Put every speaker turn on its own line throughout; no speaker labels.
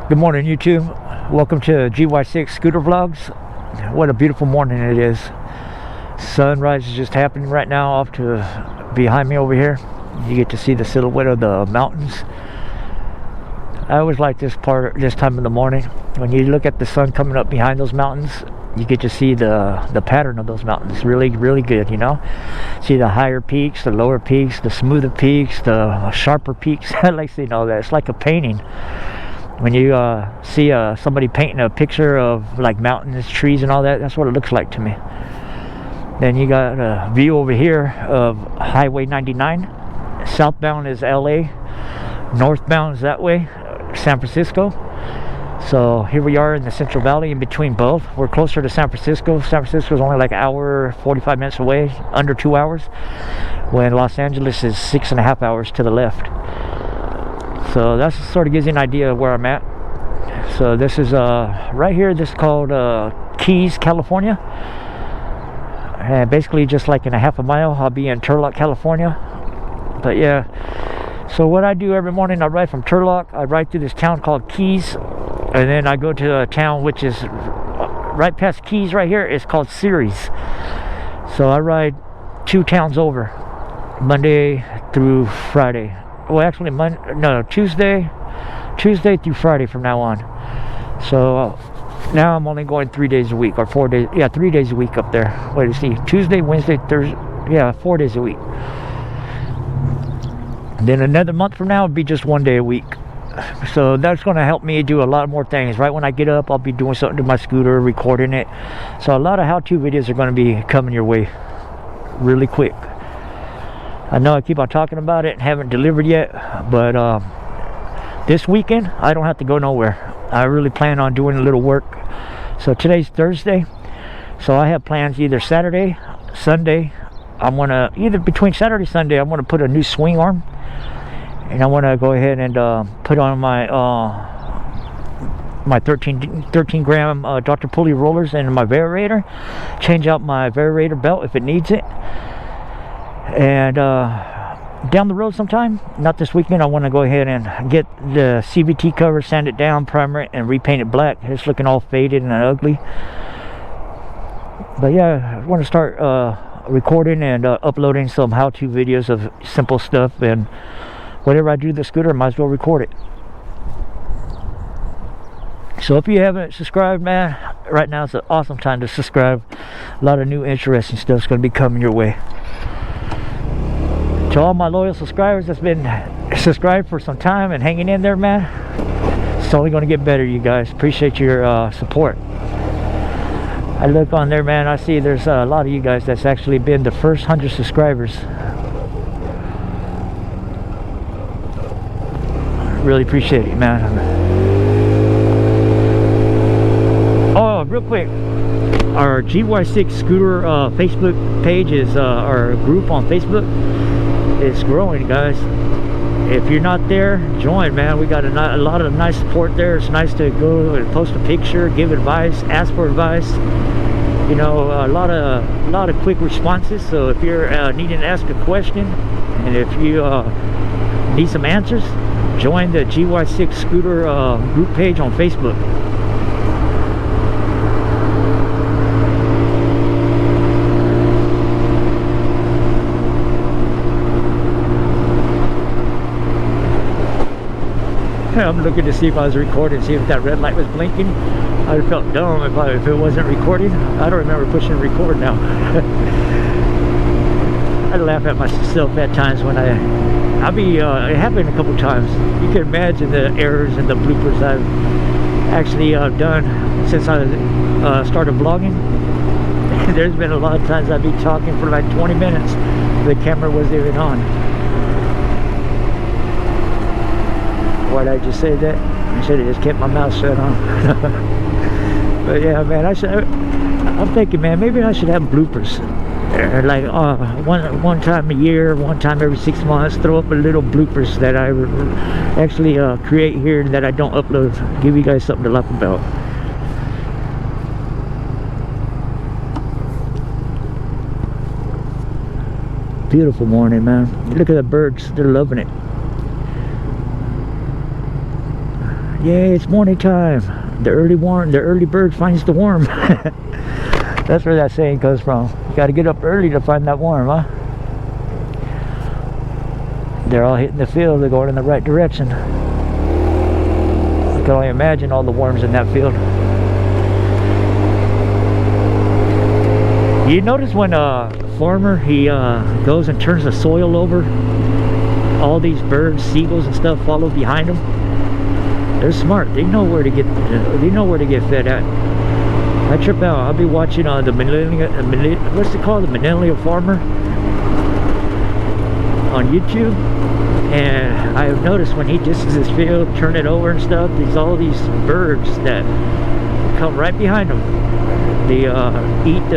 Good morning, YouTube. Welcome to GY6 Scooter Vlogs. What a beautiful morning it is. Sunrise is just happening right now off to behind me over here. You get to see the silhouette of the mountains. I always like this time of the morning. When you look at the sun coming up behind those mountains, you get to see the pattern of those mountains. Really good, you know. See the higher peaks, the lower peaks, the smoother peaks, the sharper peaks. I like seeing all that. It's like a painting. When you see somebody painting a picture of like mountains, trees and all that, that's what it looks like to me. Then you got a view over here of Highway 99. Southbound is LA, northbound is that way, San Francisco. So here we are in the Central Valley in between both. We're closer to San Francisco. San Francisco is only like an hour 45 minutes away, under 2 hours, when Los Angeles is 6.5 hours to the left. So that sort of gives you an idea of where I'm at. So this is right here, this is called Keys, California. And basically just like in a half a mile I'll be in Turlock, California. But yeah, so what I do every morning, I ride from Turlock, I ride through this town called Keys, and then I go to a town which is right past Keys right here. It's called Ceres. So I ride 2 towns over, Monday through Friday. Well, actually, Tuesday through Friday from now on. So now I'm only going 3 days a week, or 4 days. Yeah, 3 days a week up there. Wait to see, Tuesday, Wednesday, Thursday. Yeah, 4 days a week. And then another month from now, it'll be just 1 day a week. So that's going to help me do a lot more things. Right when I get up, I'll be doing something to my scooter, recording it. So a lot of how-to videos are going to be coming your way really quick. I know I keep on talking about it and haven't delivered yet, but this weekend I don't have to go nowhere. I really plan on doing a little work. So today's Thursday, so I have plans either Saturday, Sunday. I'm gonna between Saturday and Sunday I'm gonna put a new swing arm, and I want to go ahead and put on my my 13 gram Dr. Pulley rollers and my variator, change out my variator belt if it needs it. And down the road sometime, not this weekend, I want to go ahead and get the CVT cover, sand it down, primer it, and repaint it black. It's looking all faded and ugly. But yeah, I want to start recording and uploading some how-to videos of simple stuff, and whatever I do to the scooter, I might as well record it. So if you haven't subscribed, man, right now it's an awesome time to subscribe. A lot of new interesting stuff is going to be coming your way. To all my loyal subscribers that's been subscribed for some time and hanging in there, man, it's only going to get better, you guys. Appreciate your support. I look on there, man, I see there's a lot of you guys that's actually been the first 100 subscribers. Really appreciate it, man. Oh, real quick, our GY6 Scooter Facebook page is our group on Facebook. It's growing, guys. If you're not there, join, man. We got a lot of nice support there. It's nice to go and post a picture, give advice, ask for advice. You know, a lot of quick responses. So if you're needing to ask a question, and if you need some answers, join the GY6 Scooter group page on Facebook. I'm looking to see if I was recording, see if that red light was blinking. I'd have felt dumb if it wasn't recording. I don't remember pushing record now. I laugh at myself at times when I'll be, it happened a couple times. You can imagine the errors and the bloopers I've actually done since I started vlogging. There's been a lot of times I'd be talking for like 20 minutes. The camera wasn't even on. Why did I just say that? I should have just kept my mouth shut on. But yeah, man, I'm thinking, man, maybe I should have bloopers. Like one time a year, one time every 6 months, throw up a little bloopers that I actually create here that I don't upload. Give you guys something to laugh about. Beautiful morning, man. Look at the birds, they're loving it. Yay, it's morning time. The early bird finds the worm. That's where that saying comes from. You gotta get up early to find that worm, huh? They're all hitting the field. They're going in the right direction. I can only imagine all the worms in that field. You notice when a farmer, he goes and turns the soil over, all these birds, seagulls and stuff follow behind them. They're smart. They know where to get. They know where to get fed at. I trip out. I'll be watching the what's it called? The Millennial Farmer on YouTube, and I have noticed when he disses his field, turn it over and stuff, there's all these birds that come right behind him. They eat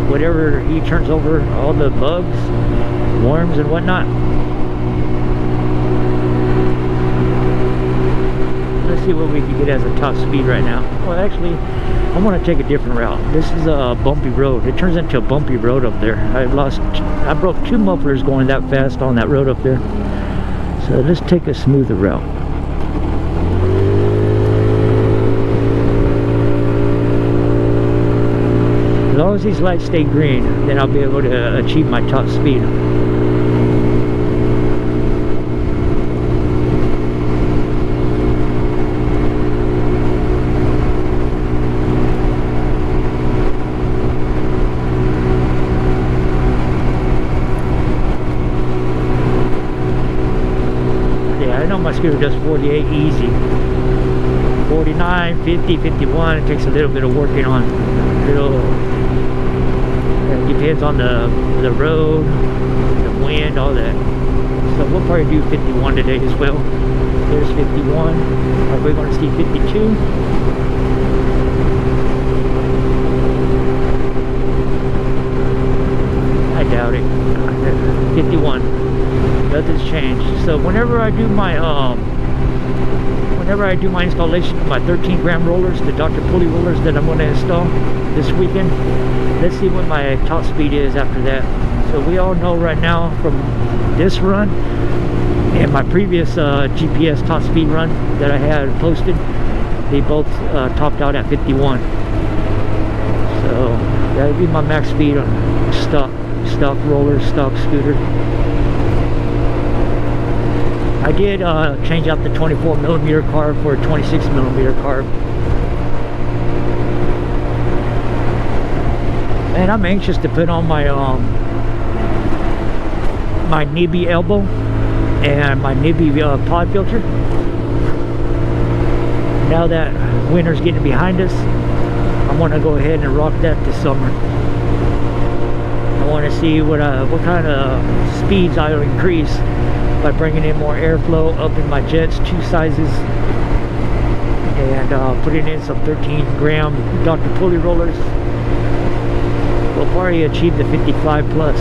whatever he turns over, all the bugs, worms and whatnot. Let's see what we can get as a top speed right now. Well, actually, I want to take a different route. This is a bumpy road. It turns into a bumpy road up there. I broke 2 mufflers going that fast on that road up there. So let's take a smoother route. As long as these lights stay green, then I'll be able to achieve my top speed. My scooter does 48 easy. 49, 50, 51, it takes a little bit of working on. It depends on the road, the wind, all that. So we'll probably do 51 today as well. There's 51. Are we going to see 52? I doubt it. 51. Nothing's changed. So whenever I do my installation of my 13-gram rollers, the Dr. Pulley rollers that I'm going to install this weekend, let's see what my top speed is after that. So we all know right now from this run and my previous GPS top speed run that I had posted, they both topped out at 51. So that would be my max speed on stock roller, stock scooter. I did change out the 24mm carb for a 26mm carb. And I'm anxious to put on my my Nibby elbow and my Nibby pod filter. Now that winter's getting behind us, I want to go ahead and rock that this summer. I want to see what kind of speeds I'll increase by bringing in more airflow, up in my jets 2 sizes, and putting in some 13-gram Dr. Pulley rollers. We'll probably achieve the 55 plus.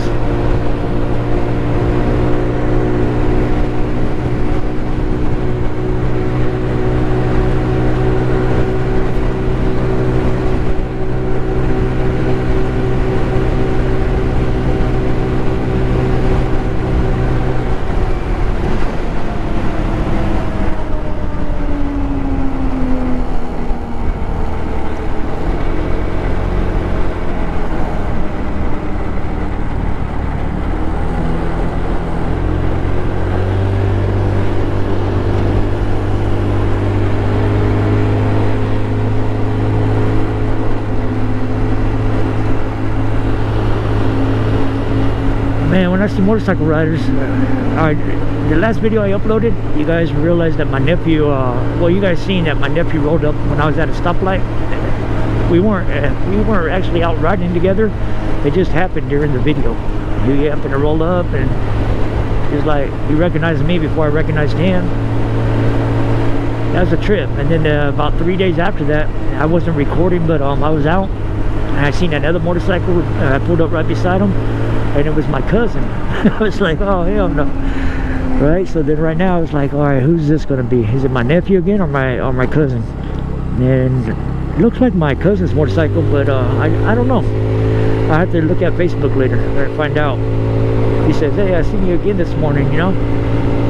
Man, when I see motorcycle riders, the last video I uploaded, you guys realized that my nephew, well, you guys seen that my nephew rolled up when I was at a stoplight. We weren't actually out riding together. It just happened during the video. He happened to roll up, and he was like, he recognized me before I recognized him. That was a trip. And then about 3 days after that, I wasn't recording, but I was out, and I seen another motorcycle. I pulled up right beside him, and it was my cousin. I was like, oh hell no, right? So then right now it's like, all right, who's this gonna be? Is it my nephew again or my cousin? And it looks like my cousin's motorcycle, but I don't know. I have to look at Facebook later and find out. He says, hey, I seen you again this morning, you know.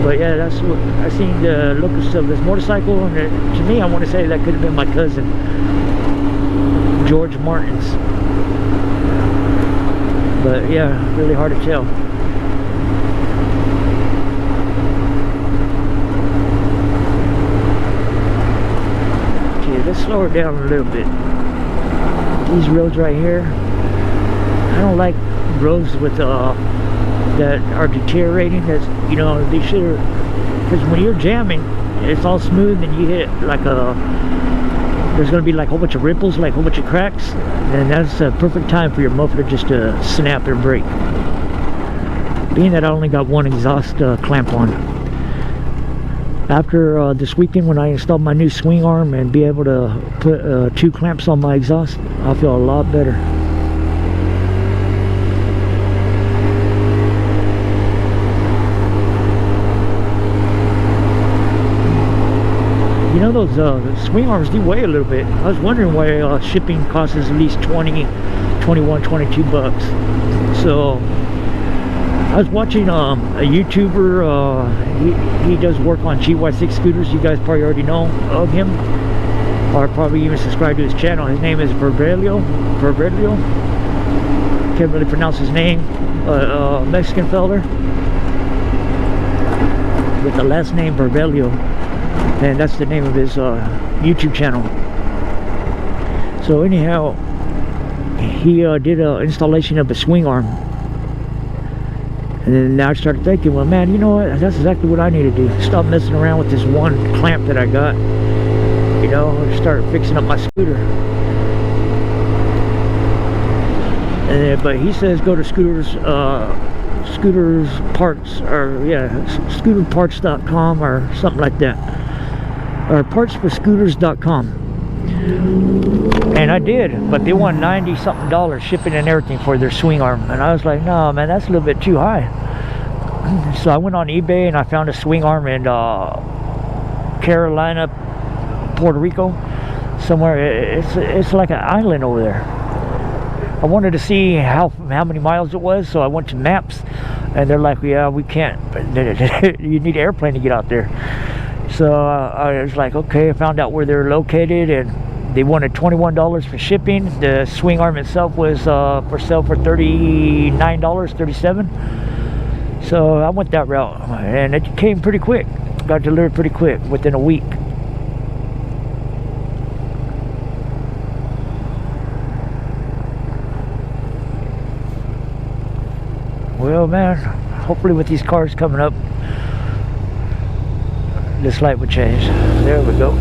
But yeah, that's what I seen, the locus of this motorcycle, and to me, I want to say that could have been my cousin, George Martin's. But yeah, really hard to tell. Okay, let's slow her down a little bit. These roads right here, I don't like roads with that are deteriorating. That's, you know, they should, because when you're jamming, it's all smooth, and you hit like there's gonna be like a whole bunch of ripples, like a whole bunch of cracks, and that's a perfect time for your muffler just to snap and break. Being that I only got one exhaust clamp on. After this weekend, when I installed my new swing arm and be able to put 2 clamps on my exhaust, I feel a lot better. You know, those swing arms do weigh a little bit. I was wondering why shipping costs at least 20, 21, 22 bucks. So I was watching a YouTuber. He does work on GY6 scooters. You guys probably already know of him, or probably even subscribe to his channel. His name is Verbelio. Can't really pronounce his name. Mexican fella with the last name Verbelio. And that's the name of his YouTube channel. So anyhow, he did an installation of a swing arm. And then I started thinking, well, man, you know what? That's exactly what I need to do. Stop messing around with this one clamp that I got. You know, start fixing up my scooter. But he says go to Scooters Parts, or yeah, scooterparts.com or something like that. Or partsforscooters.com. And I did, but they want $90 something shipping and everything for their swing arm, and I was like, no man, that's a little bit too high. So I went on eBay and I found a swing arm in Carolina, Puerto Rico, somewhere. It's like an island over there. I wanted to see how many miles it was, so I went to maps, and they're like, yeah, we can't. You need an airplane to get out there. So I was like, okay. I found out where they're located, and they wanted $21 for shipping. The swing arm itself was for sale for $39, $37. So I went that route, and it came pretty quick. Got delivered pretty quick, within a week. Well, man, hopefully with these cars coming up, this light would change. There we go.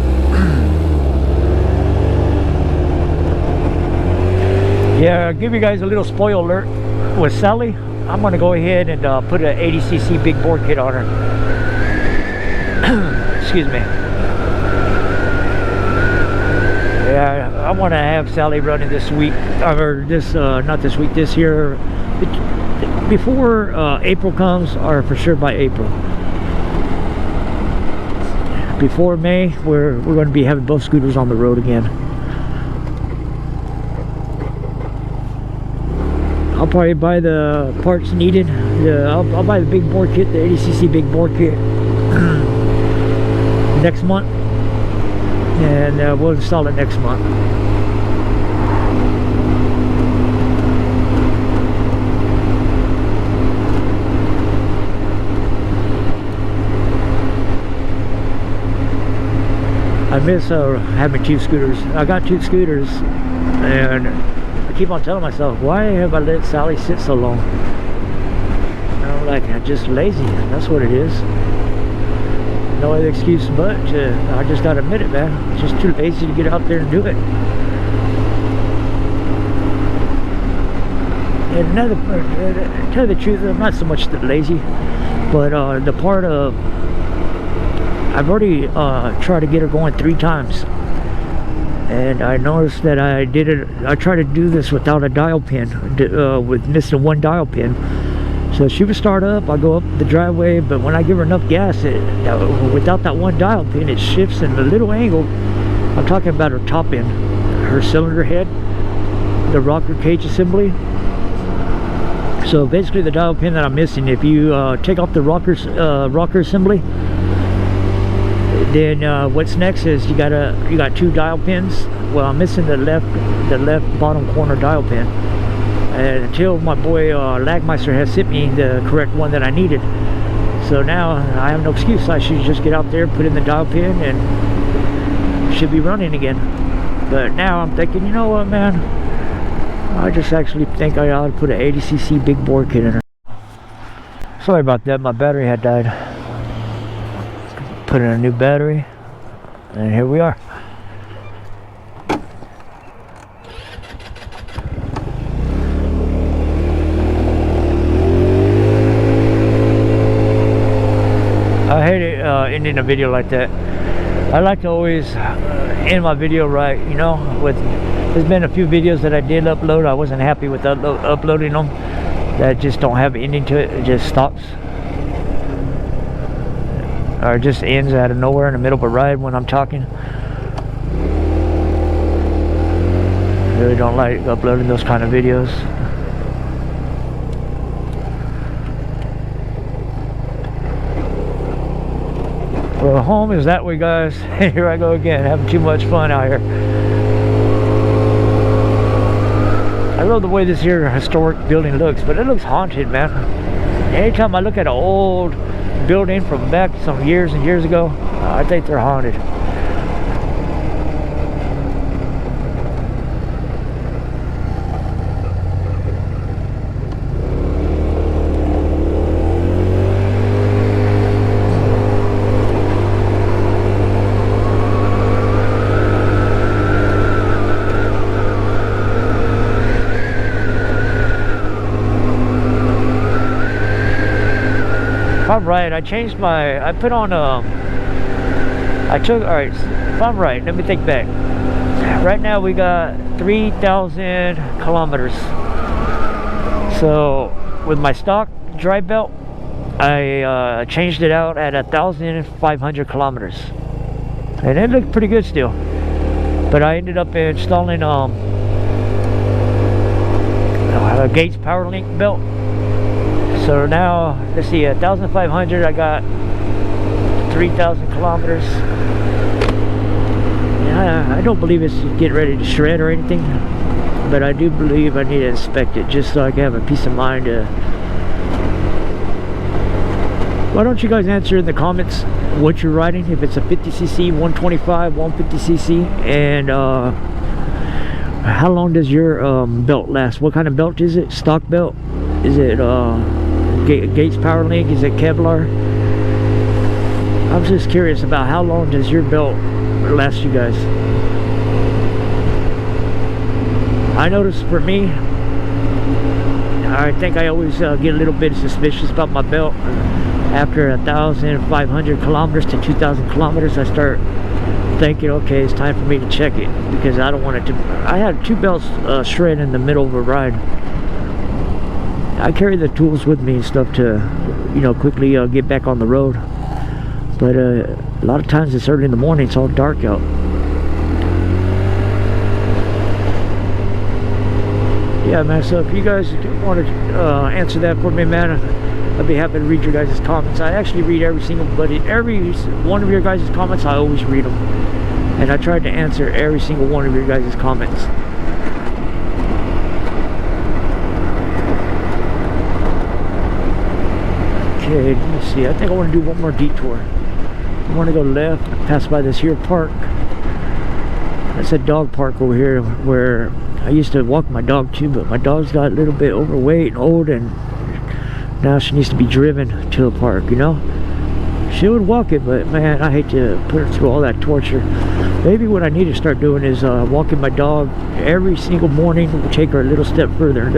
Yeah, I'll give you guys a little spoiler alert. With Sally, I'm going to go ahead and put an 80cc big bore kit on her. Excuse me. Yeah, I want to have Sally running this week, or this, not this week, this year, before April comes, or for sure by April. Before May, we're going to be having both scooters on the road again. I'll probably buy the parts needed. I'll buy the big bore kit, the 80cc big bore kit, next month, and we'll install it next month. I miss having 2 scooters. I got 2 scooters, and I keep on telling myself, why have I let Sally sit so long? And I'm like, I'm just lazy. That's what it is. No other excuse but I just gotta admit it, man. It's just too lazy to get out there and do it. And another, to tell you the truth, I'm not so much lazy, but the part of, I've already tried to get her going 3 times, and I noticed that I tried to do this without a dial pin, with missing 1 dial pin. So she would start up, I go up the driveway, but when I give her enough gas, without that 1 dial pin, it shifts in a little angle. I'm talking about her top end, her cylinder head, the rocker cage assembly. So basically the dial pin that I'm missing, if you take off the rocker assembly, then what's next is you got 2 dial pins. Well, I'm missing the left bottom corner dial pin, and until my boy Lagmeister has sent me the correct one that I needed. So now I have no excuse. I should just get out there, put in the dial pin, and should be running again. But now I'm thinking, you know what, man, I just actually think I ought to put an 80cc big bore kit in her. Sorry about that, my battery had died. Put in a new battery, and here we are. I hate it ending a video like that. I like to always end my video right, you know. There's been a few videos that I did upload. I wasn't happy with uploading them. That just don't have an ending to it. It just stops. Or it just ends out of nowhere in the middle of a ride when I'm talking. I really don't like uploading those kind of videos. Well, home is that way, guys. Here I go again, having too much fun out here. I love the way this here historic building looks, but it looks haunted, man. Anytime I look at an old building from back some years and years ago, I think they're haunted. If I'm right, I changed I put on alright, if I'm right, let me think back. Right now we got 3,000 kilometers. So with my stock dry belt, I changed it out at 1,500 kilometers. And it looked pretty good still. But I ended up installing a Gates PowerLink belt. So now, let's see, 1,500, I got 3,000 kilometers. Yeah, I don't believe it's getting ready to shred or anything, but I do believe I need to inspect it just so I can have a peace of mind. Why don't you guys answer in the comments what you're riding, if it's a 50cc, 125, 150cc, and how long does your belt last? What kind of belt is it? Stock belt? Is it Gates PowerLink? Is it Kevlar? I'm just curious about how long does your belt last you guys. I notice for me, I think I always get a little bit suspicious about my belt. After 1,500 kilometers to 2,000 kilometers, I start thinking, okay, it's time for me to check it, because I don't want it to. I had 2 belts shred in the middle of a ride. I carry the tools with me and stuff to, you know, quickly get back on the road. But a lot of times it's early in the morning, it's all dark out. Yeah, man, so if you guys want to answer that for me, man, I'd be happy to read your guys' comments. I actually read every one of your guys' comments. I always read them. And I tried to answer every single one of your guys' comments. Okay, let me see. I think I want to do one more detour. I want to go left, pass by this here park. That's a dog park over here where I used to walk my dog too, but my dog's got a little bit overweight and old, and now she needs to be driven to a park, you know? She would walk it, but man, I hate to put her through all that torture. Maybe what I need to start doing is walking my dog every single morning. Take her a little step further, I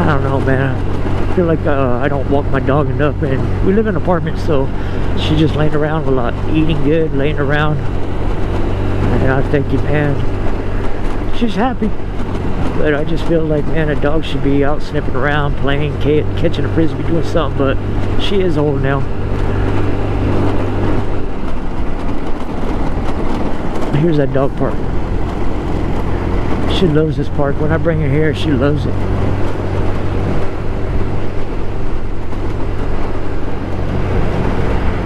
don't know, man. I feel like I don't walk my dog enough, and we live in an apartment, so she's just laying around a lot, eating good, laying around. And I'm thinking, man, she's happy, but I just feel like, man, a dog should be out sniffing around, playing, catching a frisbee, doing something. But she is old now. Here's that dog park. She loves this park. When I bring her here, she loves it.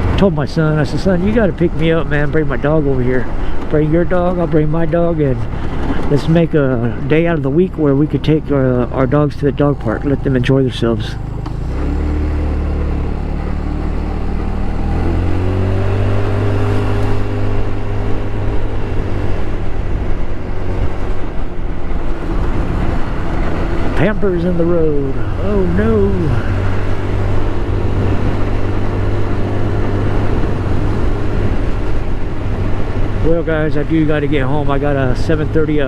I told my son, I said, son, you got to pick me up, man. Bring my dog over here. Bring your dog, I'll bring my dog, and let's make a day out of the week where we could take our dogs to the dog park, let them enjoy themselves. Pampers in the road. Oh no. Well guys, I do got to get home. I got a 7:30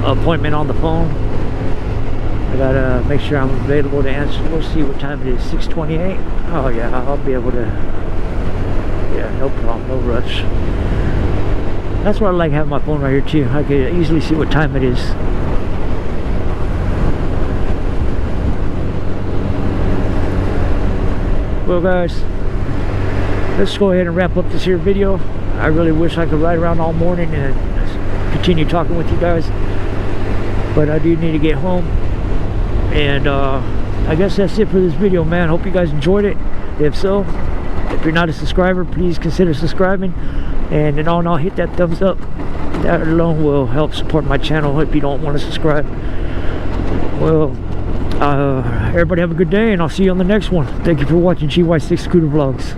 appointment on the phone. I got to make sure I'm available to answer. We'll see what time it is. 6:28. Oh yeah, I'll be able to. Yeah, no problem, no rush. That's why I like having my phone right here too. I can easily see what time it is. Well guys, let's go ahead and wrap up this here video. I really wish I could ride around all morning and continue talking with you guys, but I do need to get home. And I guess that's it for this video, man. Hope you guys enjoyed it. If so, if you're not a subscriber, please consider subscribing, and then all in all, hit that thumbs up. That alone will help support my channel if you don't want to subscribe. Well, everybody have a good day, and I'll see you on the next one. Thank you for watching GY6 Scooter Vlogs.